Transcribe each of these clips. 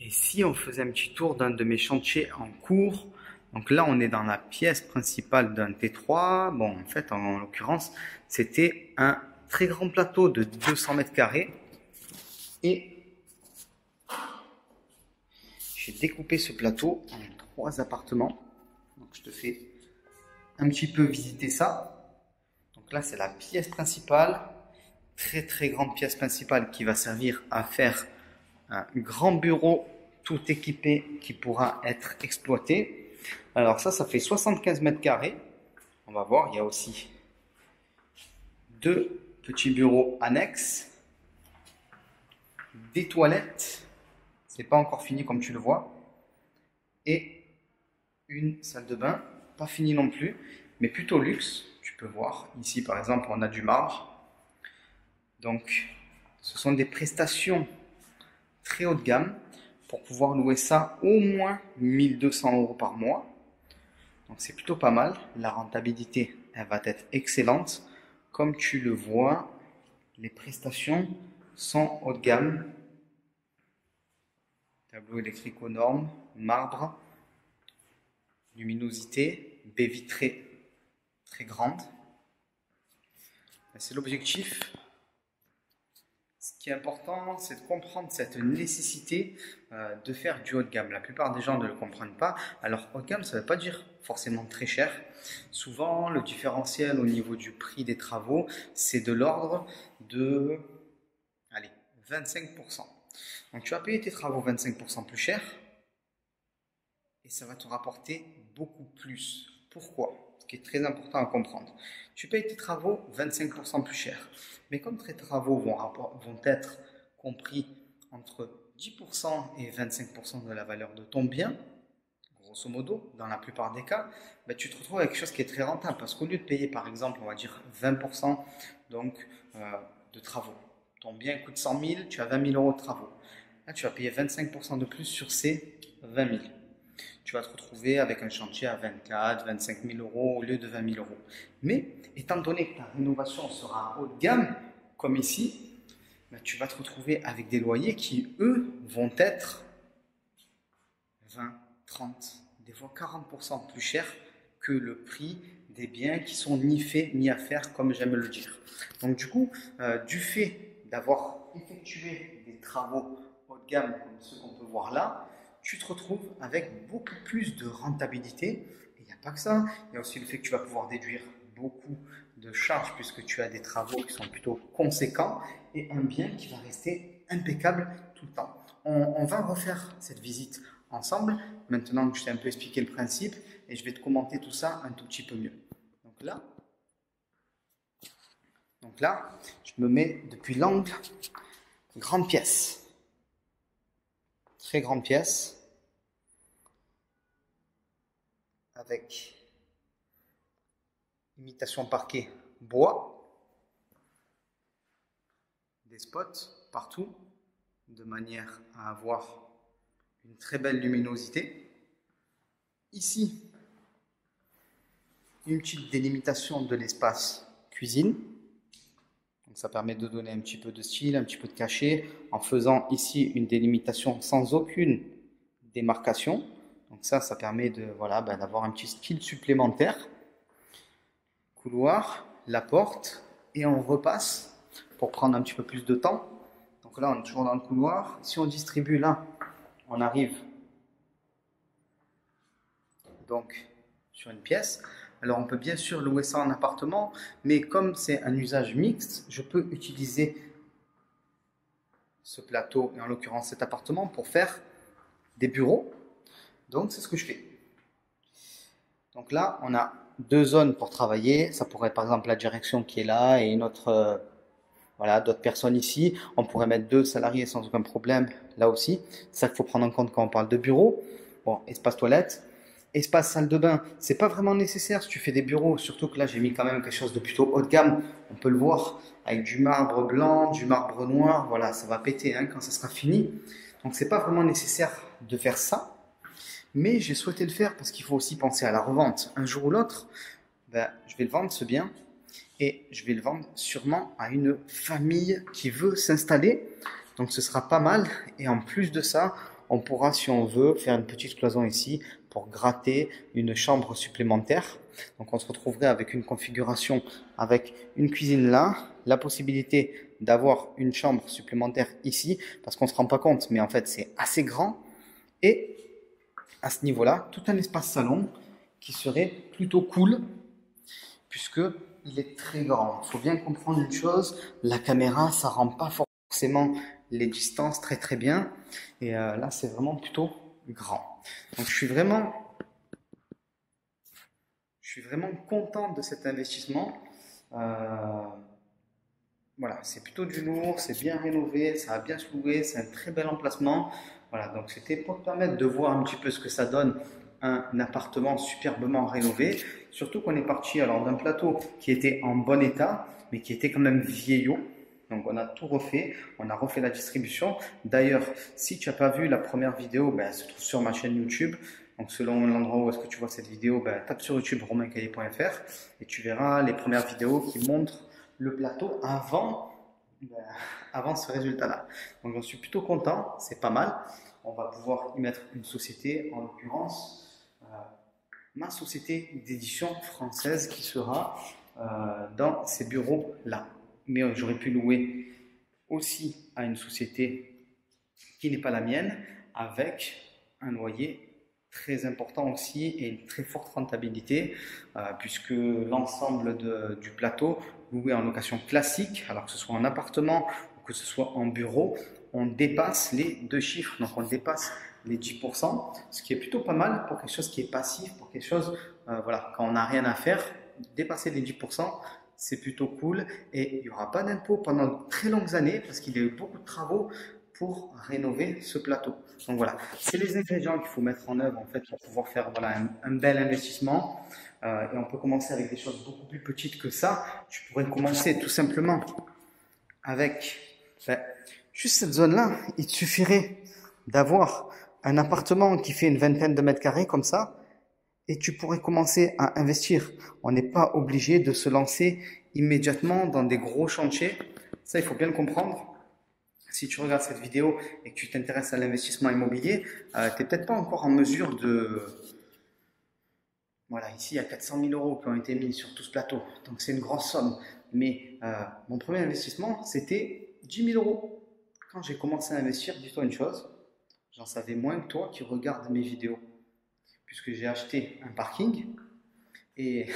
Et si on faisait un petit tour d'un de mes chantiers en cours? Donc là, on est dans la pièce principale d'un T3. Bon, en fait, en l'occurrence, c'était un très grand plateau de 200 mètres carrés. Et j'ai découpé ce plateau en 3 appartements. Donc je te fais un petit peu visiter ça. Donc là, c'est la pièce principale. Très très grande pièce principale qui va servir à faire un grand bureau tout équipé qui pourra être exploité. Alors ça fait 75 mètres carrés. On va voir, il y a aussi 2 petits bureaux annexes, des toilettes, c'est pas encore fini comme tu le vois, et une salle de bain, pas fini non plus, mais plutôt luxe. Tu peux voir ici par exemple, on a du marbre. Donc ce sont des prestations très haut de gamme pour pouvoir louer ça au moins 1200 € par mois. Donc c'est plutôt pas mal. La rentabilité, elle va être excellente. Comme tu le vois, les prestations sont haut de gamme. Tableau électrique aux normes, marbre, luminosité, baie vitrée très grande. C'est l'objectif. Ce qui est important, c'est de comprendre cette nécessité de faire du haut de gamme. La plupart des gens ne le comprennent pas. Alors, haut de gamme, ça ne veut pas dire forcément très cher. Souvent, le différentiel au niveau du prix des travaux, c'est de l'ordre de 25%. Donc, tu vas payer tes travaux 25% plus cher et ça va te rapporter beaucoup plus. Pourquoi? Ce qui est très important à comprendre. Tu payes tes travaux 25% plus cher. Mais comme tes travaux vont être compris entre 10% et 25% de la valeur de ton bien, grosso modo, dans la plupart des cas, ben, tu te retrouves avec quelque chose qui est très rentable. Parce qu'au lieu de payer, par exemple, on va dire 20% donc, de travaux, ton bien coûte 100 000, tu as 20 000 € de travaux. Là, tu vas payer 25% de plus sur ces 20 000. Tu vas te retrouver avec un chantier à 24 25 000 € au lieu de 20 000 €. Mais étant donné que ta rénovation sera haut de gamme, comme ici, ben, tu vas te retrouver avec des loyers qui, eux, vont être 20, 30, des fois 40% plus chers que le prix des biens qui sont ni faits ni à faire, comme j'aime le dire. Donc du coup, du fait d'avoir effectué des travaux haut de gamme comme ceux qu'on peut voir là, tu te retrouves avec beaucoup plus de rentabilité. Et il n'y a pas que ça, il y a aussi le fait que tu vas pouvoir déduire beaucoup de charges puisque tu as des travaux qui sont plutôt conséquents et un bien qui va rester impeccable tout le temps. On va refaire cette visite ensemble, maintenant que je t'ai un peu expliqué le principe, et je vais te commenter tout ça un tout petit peu mieux. Donc là, je me mets depuis l'angle, grande pièce. Très grande pièce avec imitation parquet bois, des spots partout de manière à avoir une très belle luminosité. Ici, une petite délimitation de l'espace cuisine. Donc ça permet de donner un petit peu de style, un petit peu de cachet, en faisant ici une délimitation sans aucune démarcation. Donc ça permet de d'avoir un petit style supplémentaire. Couloir, la porte, et on repasse pour prendre un petit peu plus de temps. Donc là, on est toujours dans le couloir. Si on distribue là, on arrive donc sur une pièce. Alors on peut bien sûr louer ça en appartement, mais comme c'est un usage mixte, je peux utiliser ce plateau, et en l'occurrence cet appartement, pour faire des bureaux. Donc c'est ce que je fais. Donc là, on a 2 zones pour travailler. Ça pourrait être par exemple la direction qui est là et une autre, d'autres personnes ici. On pourrait mettre 2 salariés sans aucun problème là aussi. C'est ça qu'il faut prendre en compte quand on parle de bureau. Bon, espace toilette. Espace salle de bain, c'est pas vraiment nécessaire si tu fais des bureaux, surtout que là j'ai mis quand même quelque chose de plutôt haut de gamme, on peut le voir, avec du marbre blanc, du marbre noir, voilà, ça va péter quand ça sera fini. Donc c'est pas vraiment nécessaire de faire ça, mais j'ai souhaité le faire parce qu'il faut aussi penser à la revente. Un jour ou l'autre, je vais le vendre ce bien, et je vais le vendre sûrement à une famille qui veut s'installer, donc ce sera pas mal, et en plus de ça, on pourra, si on veut, faire une petite cloison ici pour gratter une chambre supplémentaire. Donc on se retrouverait avec une configuration avec une cuisine là, la possibilité d'avoir une chambre supplémentaire ici, parce qu'on ne se rend pas compte, mais en fait c'est assez grand. Et à ce niveau-là, tout un espace salon qui serait plutôt cool, puisque il est très grand. Il faut bien comprendre une chose, la caméra, ça rend pas forcément les distances très bien. Et là, c'est vraiment plutôt grand. Donc, je suis vraiment content de cet investissement. Voilà, c'est plutôt du lourd, c'est bien rénové, ça va bien se louer, c'est un très bel emplacement. Voilà, donc c'était pour te permettre de voir un petit peu ce que ça donne un appartement superbement rénové. Surtout qu'on est parti alors d'un plateau qui était en bon état, mais qui était quand même vieillot. Donc on a tout refait, on a refait la distribution. D'ailleurs, si tu n'as pas vu la première vidéo, ben, elle se trouve sur ma chaîne YouTube. Donc selon l'endroit où est-ce que tu vois cette vidéo, ben, tape sur YouTube romaincaillé.fr et tu verras les premières vidéos qui montrent le plateau avant ce résultat-là. Donc j'en suis plutôt content, c'est pas mal. On va pouvoir y mettre une société, en l'occurrence ma société d'édition française qui sera dans ces bureaux-là. Mais j'aurais pu louer aussi à une société qui n'est pas la mienne, avec un loyer très important aussi et une très forte rentabilité, puisque l'ensemble du plateau loué en location classique, alors que ce soit en appartement ou que ce soit en bureau, on dépasse les 2 chiffres, donc on dépasse les 10%, ce qui est plutôt pas mal pour quelque chose qui est passif, pour quelque chose, voilà, quand on n'a rien à faire, dépasser les 10%, c'est plutôt cool et il n'y aura pas d'impôt pendant de très longues années parce qu'il y a eu beaucoup de travaux pour rénover ce plateau. Donc voilà, c'est les ingrédients qu'il faut mettre en œuvre en fait pour pouvoir faire voilà, un bel investissement. Et on peut commencer avec des choses beaucoup plus petites que ça. Tu pourrais commencer tout simplement avec juste cette zone-là. Il te suffirait d'avoir un appartement qui fait une vingtaine de mètres carrés comme ça. Et tu pourrais commencer à investir. On n'est pas obligé de se lancer immédiatement dans des gros chantiers. Ça, il faut bien le comprendre. Si tu regardes cette vidéo et que tu t'intéresses à l'investissement immobilier, tu n'es peut-être pas encore en mesure de... Voilà, ici, il y a 400 000 euros qui ont été mis sur tout ce plateau. Donc, c'est une grosse somme. Mais mon premier investissement, c'était 10 000 euros. Quand j'ai commencé à investir, dis-toi une chose, j'en savais moins que toi qui regardes mes vidéos. Puisque j'ai acheté un parking et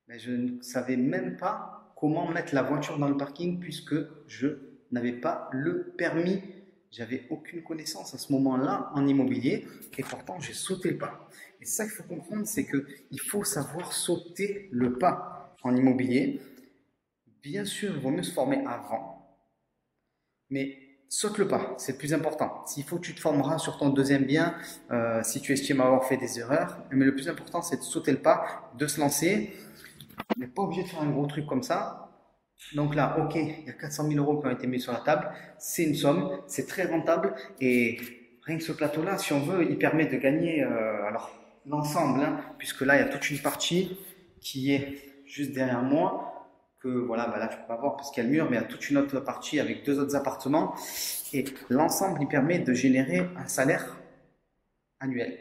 je ne savais même pas comment mettre la voiture dans le parking puisque je n'avais pas le permis. J'avais aucune connaissance à ce moment-là en immobilier et pourtant j'ai sauté le pas. Et ça qu'il faut comprendre, c'est qu'il faut savoir sauter le pas en immobilier. Bien sûr, il vaut mieux se former avant, mais saute le pas, c'est le plus important. S'il faut que tu te formeras sur ton deuxième bien, si tu estimes avoir fait des erreurs, mais le plus important c'est de sauter le pas, de se lancer. On n'est pas obligé de faire un gros truc comme ça. Donc là, ok, il y a 400 000 euros qui ont été mis sur la table, c'est une somme, c'est très rentable et rien que ce plateau-là, si on veut, il permet de gagner alors l'ensemble, hein, puisque là il y a toute une partie qui est juste derrière moi. Que voilà, là tu peux pas voir parce qu'il y a le mur, mais il y a toute une autre partie avec 2 autres appartements et l'ensemble il permet de générer un salaire annuel.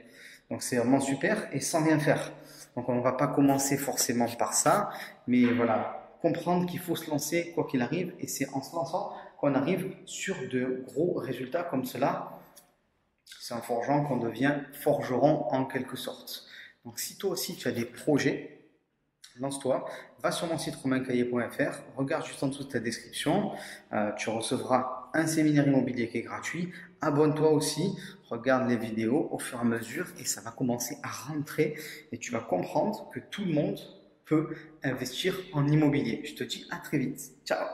Donc c'est vraiment super et sans rien faire. Donc on ne va pas commencer forcément par ça, mais voilà, comprendre qu'il faut se lancer quoi qu'il arrive et c'est en se lançant qu'on arrive sur de gros résultats comme cela. C'est en forgeant qu'on devient forgeron en quelque sorte. Donc si toi aussi tu as des projets, lance-toi, va sur mon site romaincaillé.fr, regarde juste en dessous de ta description, tu recevras un séminaire immobilier qui est gratuit, abonne-toi aussi, regarde les vidéos au fur et à mesure et ça va commencer à rentrer et tu vas comprendre que tout le monde peut investir en immobilier. Je te dis à très vite, ciao!